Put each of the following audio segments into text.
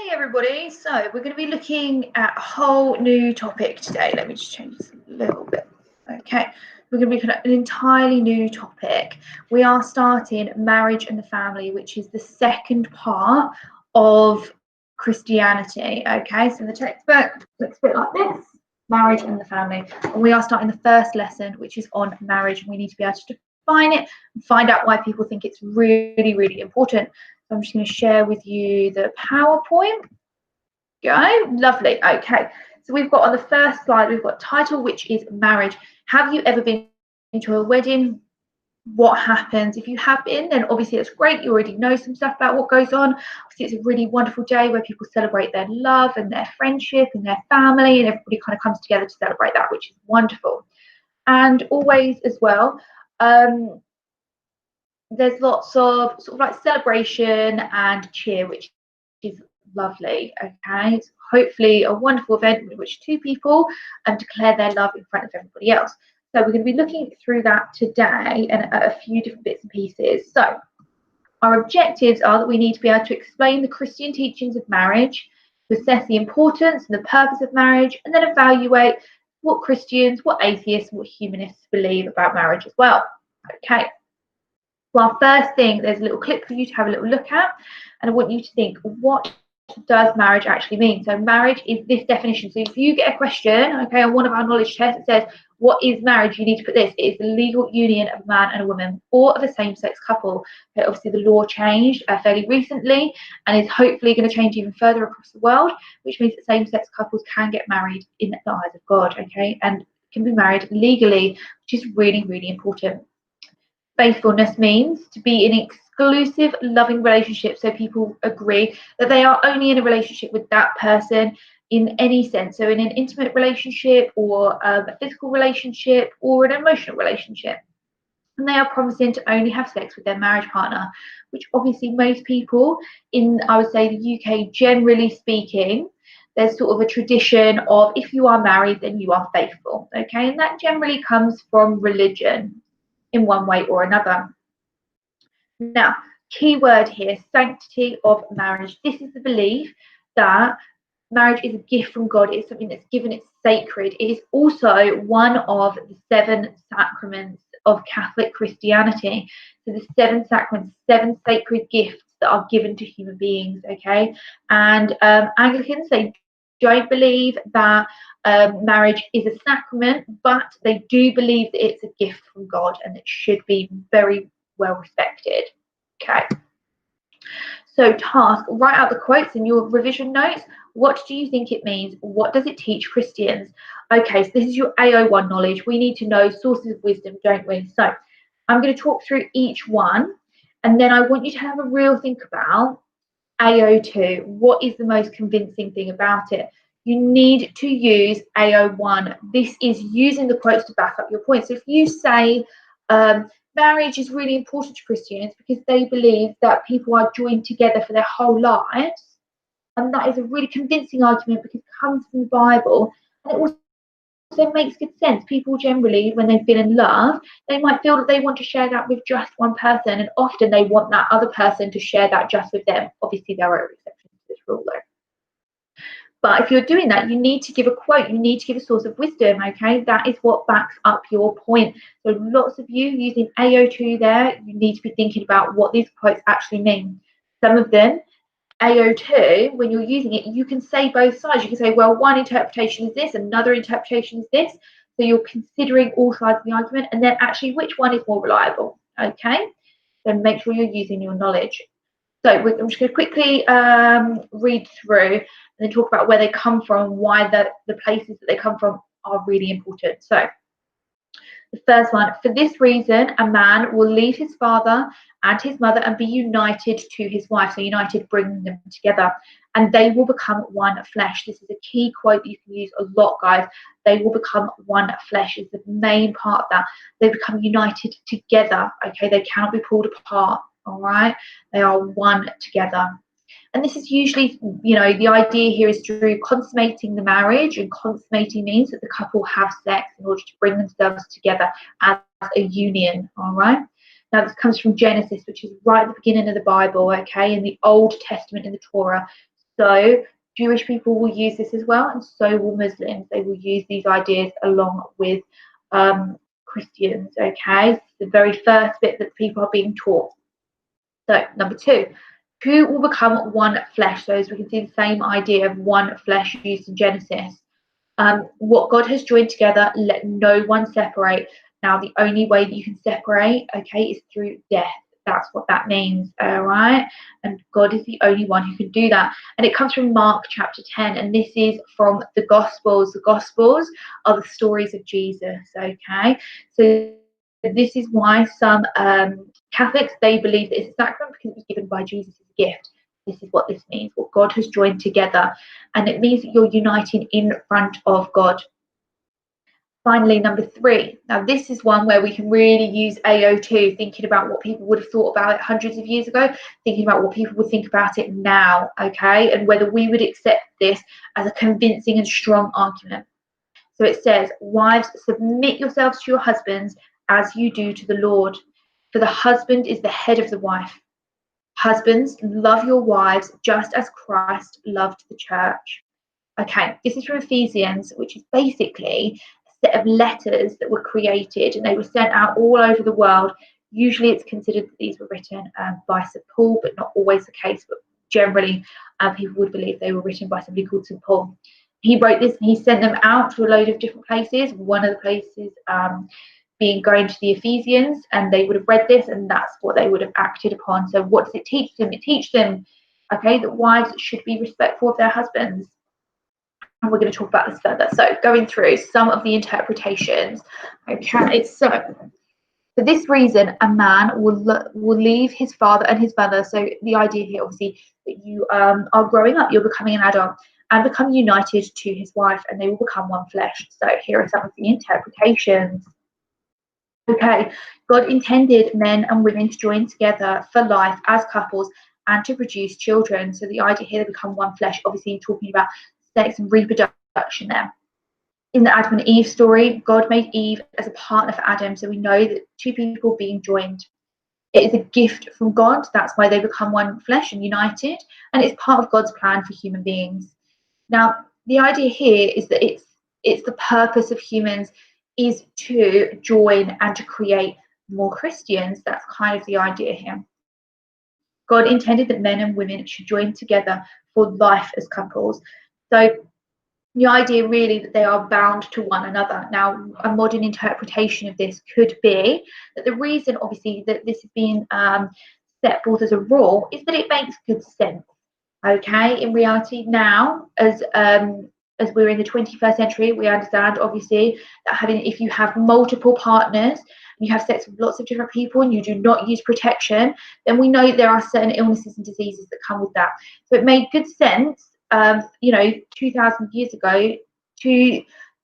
Hey everybody, so we're going to be looking at a whole new topic today. Let me just change this a little bit. Okay, we're going to be looking at an entirely new topic. We are starting marriage and the family, which is the second part of Christianity. Okay, so the textbook looks a bit like this: marriage and the family. And we are starting the first lesson, which is on marriage, and we need to be able to define it and find out why people think it's really, really important. So I'm just going to share with you the PowerPoint. Go. Lovely. Okay. So we've got on the first slide, we've got title, which is marriage. Have you ever been to a wedding? What happens? If you have been, then obviously it's great. You already know some stuff about what goes on. Obviously, it's a really wonderful day where people celebrate their love and their friendship and their family, and everybody kind of comes together to celebrate that, which is wonderful. And always as well, there's lots of sort of like celebration and cheer, which is lovely. Okay, it's hopefully a wonderful event in which two people declare their love in front of everybody else. So we're going to be looking through that today and a few different bits and pieces. So our objectives are that we need to be able to explain the Christian teachings of marriage, to assess the importance and the purpose of marriage, and then evaluate what Christians, what atheists, what humanists believe about marriage as well. Okay. Well, our first thing, there's a little clip for you to have a little look at, and I want you to think, what does marriage actually mean? So marriage is this definition. So if you get a question, okay, on one of our knowledge tests, it says, what is marriage? You need to put this: it is the legal union of a man and a woman, or of a same-sex couple. Okay, obviously the law changed fairly recently and is hopefully going to change even further across the world, which means that same-sex couples can get married in the eyes of God, okay, and can be married legally, which is really, really important. Faithfulness means to be in an exclusive, loving relationship. So people agree that they are only in a relationship with that person in any sense. So in an intimate relationship, or a physical relationship, or an emotional relationship. And they are promising to only have sex with their marriage partner, which obviously most people in, I would say, the UK, generally speaking, there's sort of a tradition of, if you are married, then you are faithful. Okay, and that generally comes from religion in one way or another. Now, key word here: sanctity of marriage. This is the belief that marriage is a gift from God. It's something that's given, it's sacred. It is also one of the 7 sacraments of Catholic Christianity. So the 7 sacraments, 7 sacred gifts that are given to human beings, okay? And Anglicans, they don't believe that marriage is a sacrament, but they do believe that it's a gift from God and it should be very well respected. Okay. So task, write out the quotes in your revision notes. What do you think it means? What does it teach Christians? Okay, so this is your AO1 knowledge. We need to know sources of wisdom, don't we? So I'm going to talk through each one, and then I want you to have a real think about AO2. What is the most convincing thing about it? You need to use AO1. This is using the quotes to back up your points. So if you say marriage is really important to Christians because they believe that people are joined together for their whole lives, and that is a really convincing argument because it comes from the Bible, and it also makes good sense. People generally, when they've been in love, they might feel that they want to share that with just one person, and often they want that other person to share that just with them. Obviously, there are exceptions to this rule, though. But if you're doing that, you need to give a quote. You need to give a source of wisdom, okay? That is what backs up your point. So lots of you using AO2 there, you need to be thinking about what these quotes actually mean. Some of them, AO2, when you're using it, you can say both sides. You can say, well, one interpretation is this, another interpretation is this. So you're considering all sides of the argument, and then actually which one is more reliable, okay? Then make sure you're using your knowledge. So I'm just going to quickly read through and then talk about where they come from, why the places that they come from are really important. So the first one: for this reason, a man will leave his father and his mother and be united to his wife. So united, bringing them together, and they will become one flesh. This is a key quote that you can use a lot, guys. They will become one flesh is the main part of that. They become united together, okay? They cannot be pulled apart, all right? They are one together. And this is usually, you know, the idea here is through consummating the marriage, and consummating means that the couple have sex in order to bring themselves together as a union, all right? Now, this comes from Genesis, which is right at the beginning of the Bible, okay, in the Old Testament, in the Torah. So Jewish people will use this as well, and so will Muslims. They will use these ideas along with Christians. Okay, the very first bit that people are being taught. So number two, who will become one flesh? So as we can see, the same idea of one flesh used in Genesis. What God has joined together, let no one separate. Now, the only way that you can separate, okay, is through death. That's what that means, all right? And God is the only one who can do that. And it comes from Mark chapter 10, and this is from the Gospels. The Gospels are the stories of Jesus, okay? So this is why some Catholics, they believe that it's a sacrament because it was given by Jesus as a gift. This is what this means, what God has joined together. And it means that you're uniting in front of God. Finally, number three. Now, this is one where we can really use AO2, thinking about what people would have thought about it hundreds of years ago, thinking about what people would think about it now, okay? And whether we would accept this as a convincing and strong argument. So it says, wives, submit yourselves to your husbands as you do to the Lord. For the husband is the head of the wife. Husbands, love your wives just as Christ loved the church. Okay, this is from Ephesians, which is basically a set of letters that were created and they were sent out all over the world. Usually it's considered that these were written by St. Paul, but not always the case. But generally, people would believe they were written by somebody called St. Paul. He wrote this and he sent them out to a load of different places. One of the places being going to the Ephesians, and they would have read this and that's what they would have acted upon. So what does it teach them? It teaches them, okay, that wives should be respectful of their husbands. And we're going to talk about this further. So going through some of the interpretations. Okay, so for this reason, a man will leave his father and his mother. So the idea here, obviously, that you are growing up, you're becoming an adult, and become united to his wife, and they will become one flesh. So here are some of the interpretations. Okay, God intended men and women to join together for life as couples and to produce children. So the idea here, they become one flesh, obviously talking about sex and reproduction there. In the Adam and Eve story, God made Eve as a partner for Adam. So we know that two people being joined. It is a gift from God. That's why they become one flesh and united. And it's part of God's plan for human beings. Now, the idea here is that it's the purpose of humans is to join and to create more Christians. That's kind of the idea here. God intended that men and women should join together for life as couples. So the idea really that they are bound to one another. Now, a modern interpretation of this could be that the reason, obviously, that this is being set forth as a rule is that it makes good sense. Okay, in reality, now as we're in the 21st century, we understand obviously that if you have multiple partners, you have sex with lots of different people, and you do not use protection, then we know there are certain illnesses and diseases that come with that. So it made good sense, 2,000 years ago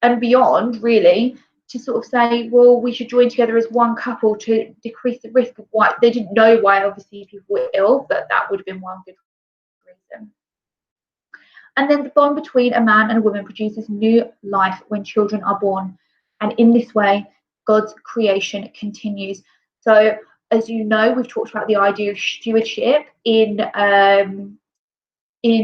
and beyond, really, to sort of say, well, we should join together as one couple to decrease the risk of why they didn't know why obviously people were ill, but that would have been one good reason. And then the bond between a man and a woman produces new life when children are born. And in this way, God's creation continues. So, as you know, we've talked about the idea of stewardship in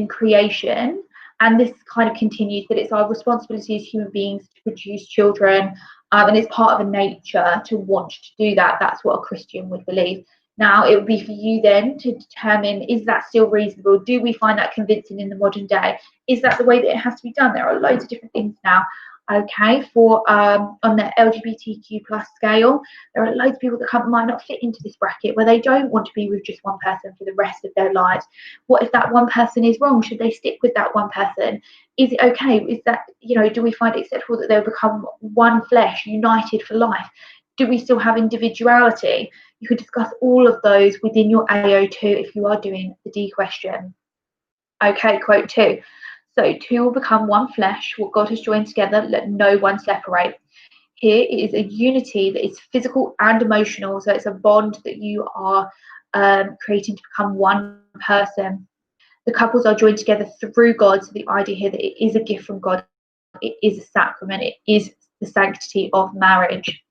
creation. And this kind of continues that it's our responsibility as human beings to produce children. And it's part of a nature to want to do that. That's what a Christian would believe. Now, it would be for you then to determine, is that still reasonable? Do we find that convincing in the modern day? Is that the way that it has to be done? There are loads of different things now. Okay, for on the LGBTQ plus scale, there are loads of people that might not fit into this bracket where they don't want to be with just one person for the rest of their lives. What if that one person is wrong? Should they stick with that one person? Is it okay? Is that, do we find it acceptable that they'll become one flesh, united for life? Do we still have individuality? You could discuss all of those within your AO2 if you are doing the D question. Okay, quote 2. So two will become one flesh. What God has joined together, let no one separate. Here it is a unity that is physical and emotional. So it's a bond that you are creating to become one person. The couples are joined together through God. So the idea here that it is a gift from God. It is a sacrament. It is the sanctity of marriage.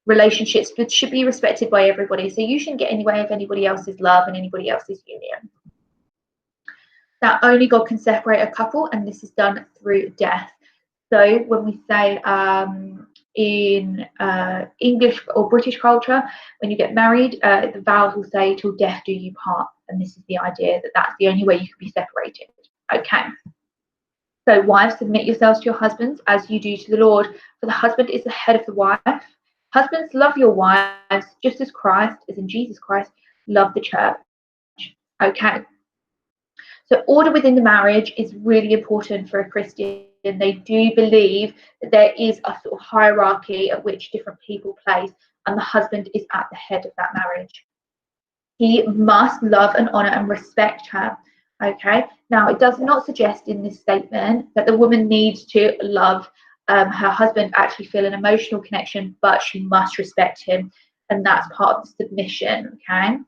Relationships should be respected by everybody. So you shouldn't get in the way of anybody else's love and anybody else's union. Now, only God can separate a couple, and this is done through death. So when we say in English or British culture, when you get married, the vows will say, "Till death do you part," and this is the idea that that's the only way you can be separated. Okay. So wives, submit yourselves to your husbands as you do to the Lord, for the husband is the head of the wife. Husbands, love your wives, just as Christ, as in Jesus Christ, loved the church. Okay. So order within the marriage is really important for a Christian. They do believe that there is a sort of hierarchy at which different people place, and the husband is at the head of that marriage. He must love and honor and respect her. Okay. Now, it does not suggest in this statement that the woman needs to love her husband, actually feel an emotional connection, but she must respect him, and that's part of the submission. Okay.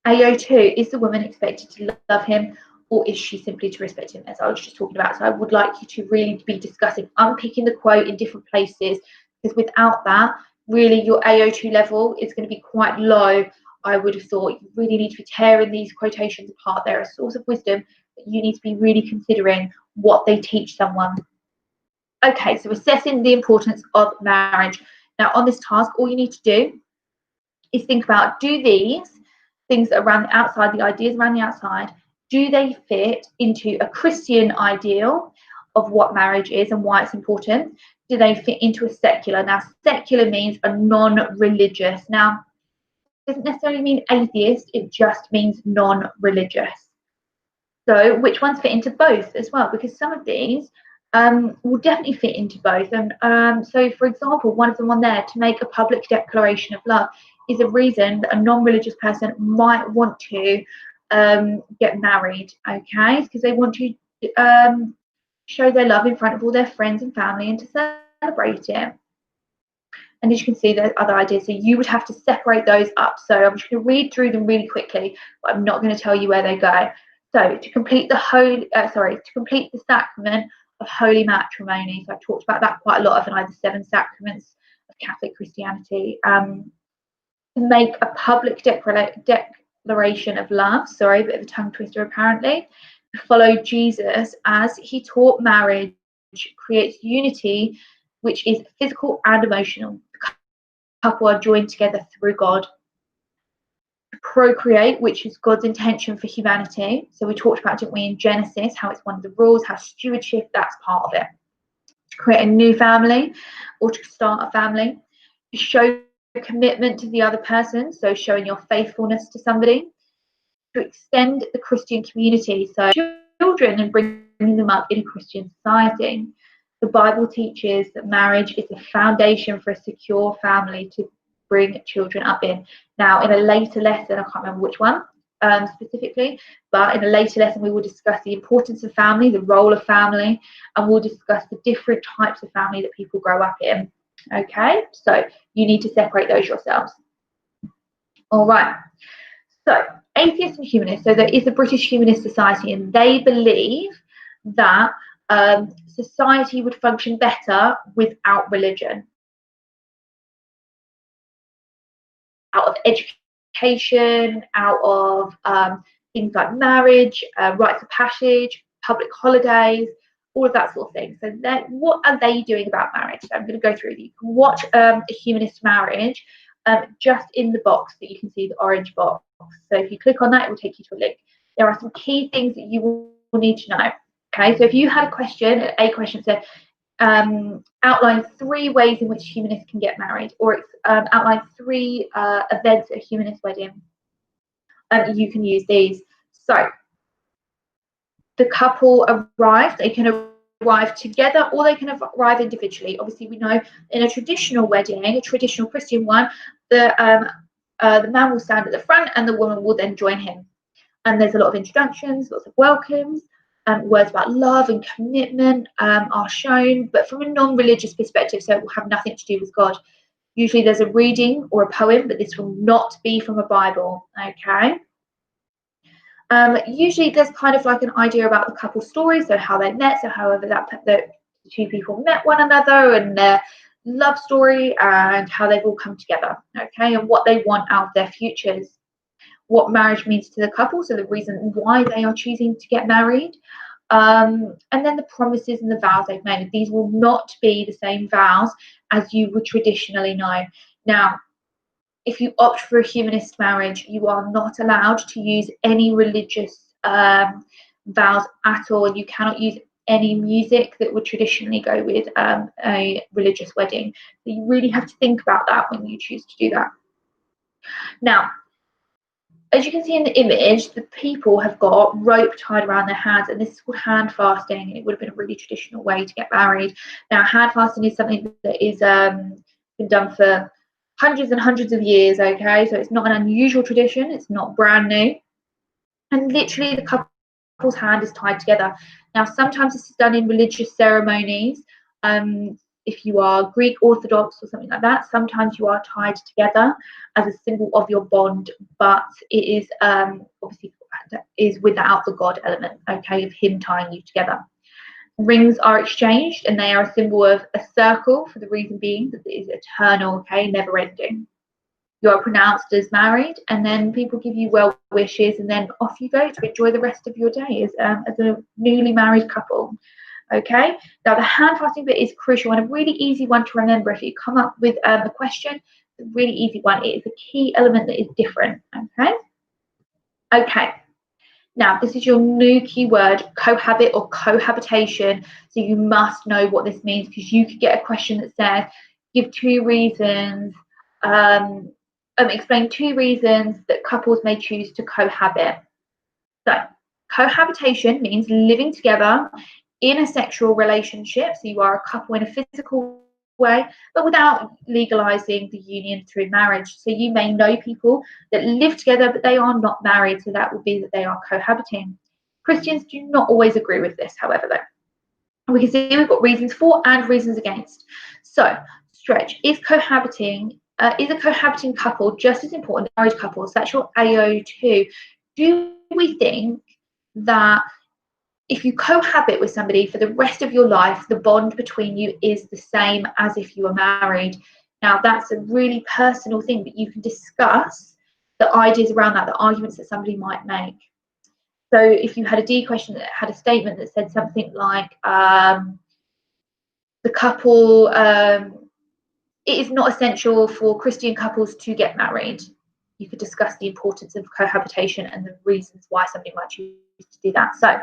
AO2, is the woman expected to love him, or is she simply to respect him, as I was just talking about? So I would like you to really be discussing, unpicking the quote in different places, because without that, really your AO2 level is going to be quite low. I would have thought you really need to be tearing these quotations apart. They're a source of wisdom, but you need to be really considering what they teach someone. Okay, so assessing the importance of marriage. Now, on this task, all you need to do is think about, do these things around the outside, the ideas around the outside, do they fit into a Christian ideal of what marriage is and why it's important? Do they fit into a secular? Now, secular means a non-religious. Now, it doesn't necessarily mean atheist, it just means non-religious. So which ones fit into both as well? Because some of these will definitely fit into both. And so, for example, one of them on there, to make a public declaration of love, is a reason that a non-religious person might want to get married, okay? Because they want to show their love in front of all their friends and family and to celebrate it. And as you can see, there's other ideas. So you would have to separate those up. So I'm just going to read through them really quickly, but I'm not going to tell you where they go. So to complete the complete the sacrament of holy matrimony. So I've talked about that quite a lot, haven't I? The 7 sacraments of Catholic Christianity. To make a public declaration of love. Sorry, a bit of a tongue twister apparently. To follow Jesus as he taught marriage creates unity, which is physical and emotional. The couple are joined together through God. To procreate, which is God's intention for humanity. So we talked about, didn't we, in Genesis, how it's one of the rules, how stewardship, that's part of it. To create a new family or to start a family. To show commitment to the other person, so showing your faithfulness to somebody. To extend the Christian community, so children and bringing them up in a Christian society. The Bible teaches that marriage is the foundation for a secure family to bring children up in. Now, in a later lesson, I can't remember which one specifically, but in a later lesson we will discuss the importance of family, the role of family, and we'll discuss the different types of family that people grow up in. Okay, so you need to separate those yourselves. All right, so atheists and humanists. So there is a British Humanist Society, and they believe that society would function better without religion, out of education, out of things like marriage, rites of passage, public holidays, all of that sort of thing. So what are they doing about marriage? So I'm going to go through. You can watch a humanist marriage just in the box that you can see, the orange box. So if you click on that, it will take you to a link. There are some key things that you will need to know. Okay, so if you had a question said, outline 3 ways in which humanists can get married, or it's outline 3 events at a humanist wedding, you can use these. So the couple arrive, they can arrive together or they can arrive individually. Obviously, we know in a traditional wedding, a traditional Christian one, the man will stand at the front and the woman will then join him. And there's a lot of introductions, lots of welcomes, words about love and commitment are shown, but from a non-religious perspective, so it will have nothing to do with God. Usually there's a reading or a poem, but this will not be from a Bible, okay? Usually there's kind of like an idea about the couple story, so how they met, so however the 2 people met one another, and their love story, and how they've all come together, okay, and what they want out of their futures. what marriage means to the couple, so the reason why they are choosing to get married, and then the promises and the vows they've made. These will not be the same vows as you would traditionally know. Now, if you opt for a humanist marriage, you are not allowed to use any religious vows at all. You cannot use any music that would traditionally go with a religious wedding. So you really have to think about that when you choose to do that. Now, as you can see in the image, the people have got rope tied around their hands, and this is called hand fasting, and it would have been a really traditional way to get married. Now, hand fasting is something that is been done for hundreds and hundreds of years, okay? So it's not an unusual tradition, it's not brand new. And literally the couple's hand is tied together. Now, sometimes this is done in religious ceremonies. If you are Greek Orthodox or something like that, sometimes you are tied together as a symbol of your bond, but it is obviously is without the God element, okay, of him tying you together. Rings are exchanged, and they are a symbol of a circle, for the reason being that it is eternal, okay, never ending. You are pronounced as married, and then people give you well wishes, and then off you go to enjoy the rest of your day as a newly married couple. Okay, now the hand fasting bit is crucial and a really easy one to remember. If you come up with a question, a really easy one. It is a key element that is different. Okay. Now, this is your new keyword, cohabit or cohabitation. So you must know what this means, because you could get a question that says, give 2 reasons, explain 2 reasons that couples may choose to cohabit. So, cohabitation means living together in a sexual relationship. So you are a couple in a physical way, but without legalizing the union through marriage. So you may know people that live together, but they are not married. So that would be that they are cohabiting. Christians do not always agree with this, however, though. We can see we've got reasons for and reasons against. So, Stretch, is a cohabiting couple just as important as a married couple? So that's your AO2. Do we think that if you cohabit with somebody for the rest of your life, the bond between you is the same as if you were married? Now, that's a really personal thing, but you can discuss the ideas around that, the arguments that somebody might make. So if you had a D question that had a statement that said something like, the couple, it is not essential for Christian couples to get married. You could discuss the importance of cohabitation and the reasons why somebody might choose to do that. So,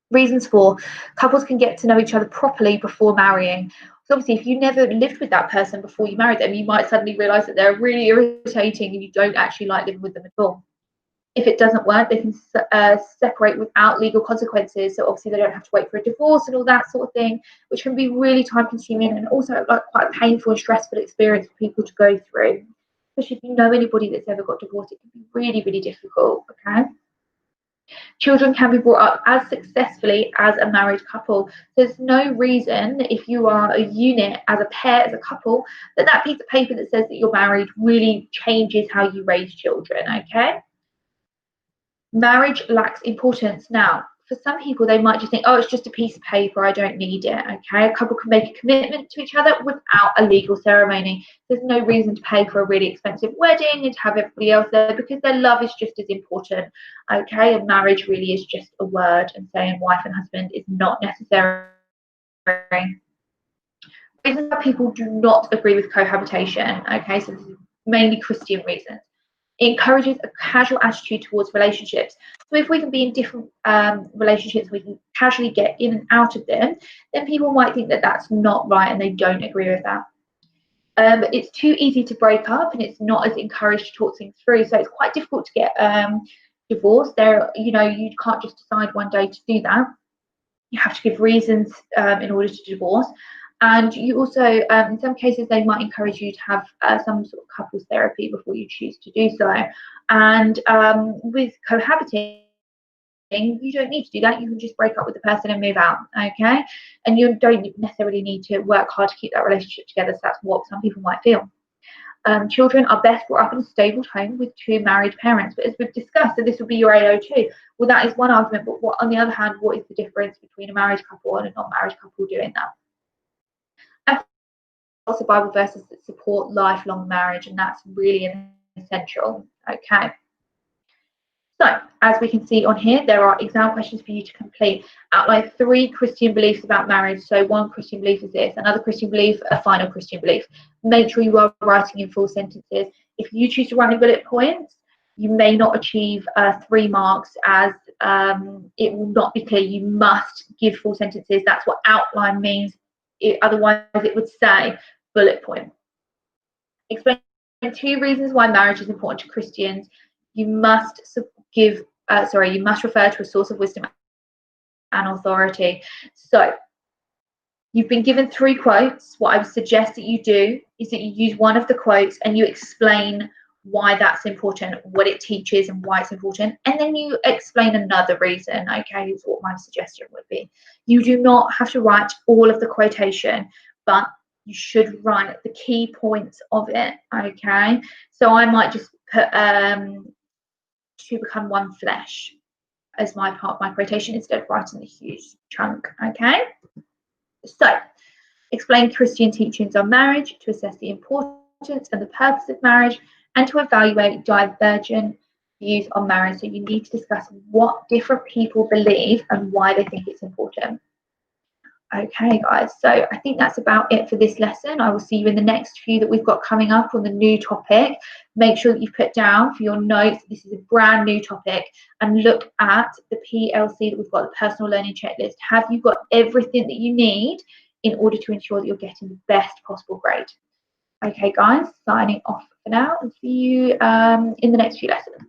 reasons for: couples can get to know each other properly before marrying. So obviously, if you never lived with that person before you married them, you might suddenly realize that they're really irritating and you don't actually like living with them at all. If it doesn't work, they can separate without legal consequences. So obviously they don't have to wait for a divorce and all that sort of thing, which can be really time consuming and also like quite a painful and stressful experience for people to go through. Especially if you know anybody that's ever got divorced, it can be really, really difficult, okay? Children can be brought up as successfully as a married couple. There's no reason, if you are a unit as a pair, as a couple, that piece of paper that says that you're married really changes how you raise children, okay? Marriage lacks importance. Now, for some people, they might just think, oh, it's just a piece of paper, I don't need it, okay? A couple can make a commitment to each other without a legal ceremony. There's no reason to pay for a really expensive wedding and to have everybody else there, because their love is just as important, okay? And marriage really is just a word, and saying wife and husband is not necessary. Reasons why people do not agree with cohabitation, okay? So this is mainly Christian reasons. It encourages a casual attitude towards relationships. So if we can be in different relationships, we can casually get in and out of them, then people might think that that's not right and they don't agree with that. It's too easy to break up, and it's not as encouraged to talk things through. So it's quite difficult to get divorced. You can't just decide one day to do that. You have to give reasons in order to divorce. And you also, in some cases, they might encourage you to have some sort of couples therapy before you choose to do so. And with cohabiting, you don't need to do that. You can just break up with the person and move out, okay? And you don't necessarily need to work hard to keep that relationship together. So that's what some people might feel. Children are best brought up in a stable home with 2 married parents. But as we've discussed, so this would be your AO2. Well, that is one argument. But on the other hand, what is the difference between a married couple and a non-married couple doing that? Also Bible verses that support lifelong marriage, and that's really essential, okay? as we can see on here, there are exam questions for you to complete. Outline 3 Christian beliefs about marriage. So one Christian belief is this, another Christian belief, a final Christian belief. Make sure you are writing in full sentences. If you choose to write in bullet points, you may not achieve 3 marks, as it will not be clear. You must give full sentences. That's what outline means. Otherwise, it would say bullet point. Explain 2 reasons why marriage is important to Christians. You must you must refer to a source of wisdom and authority. So you've been given 3 quotes. What I would suggest that you do is that you use one of the quotes and you explain why that's important, what it teaches and why it's important, and then you explain another reason. Okay, is what my suggestion would be. You do not have to write all of the quotation, but you should write the key points of it. Okay, so I might just put to become one flesh as my part of my quotation instead of writing the huge chunk. Okay, so explain Christian teachings on marriage to assess the importance and the purpose of marriage, and to evaluate divergent views on marriage. So you need to discuss what different people believe and why they think it's important. Okay, guys, so I think that's about it for this lesson. I will see you in the next few that we've got coming up on the new topic. Make sure that you put down for your notes, this is a brand new topic, and look at the PLC that we've got, the personal learning checklist. Have you got everything that you need in order to ensure that you're getting the best possible grade? Okay, guys, signing off for now, and see you in the next few lessons.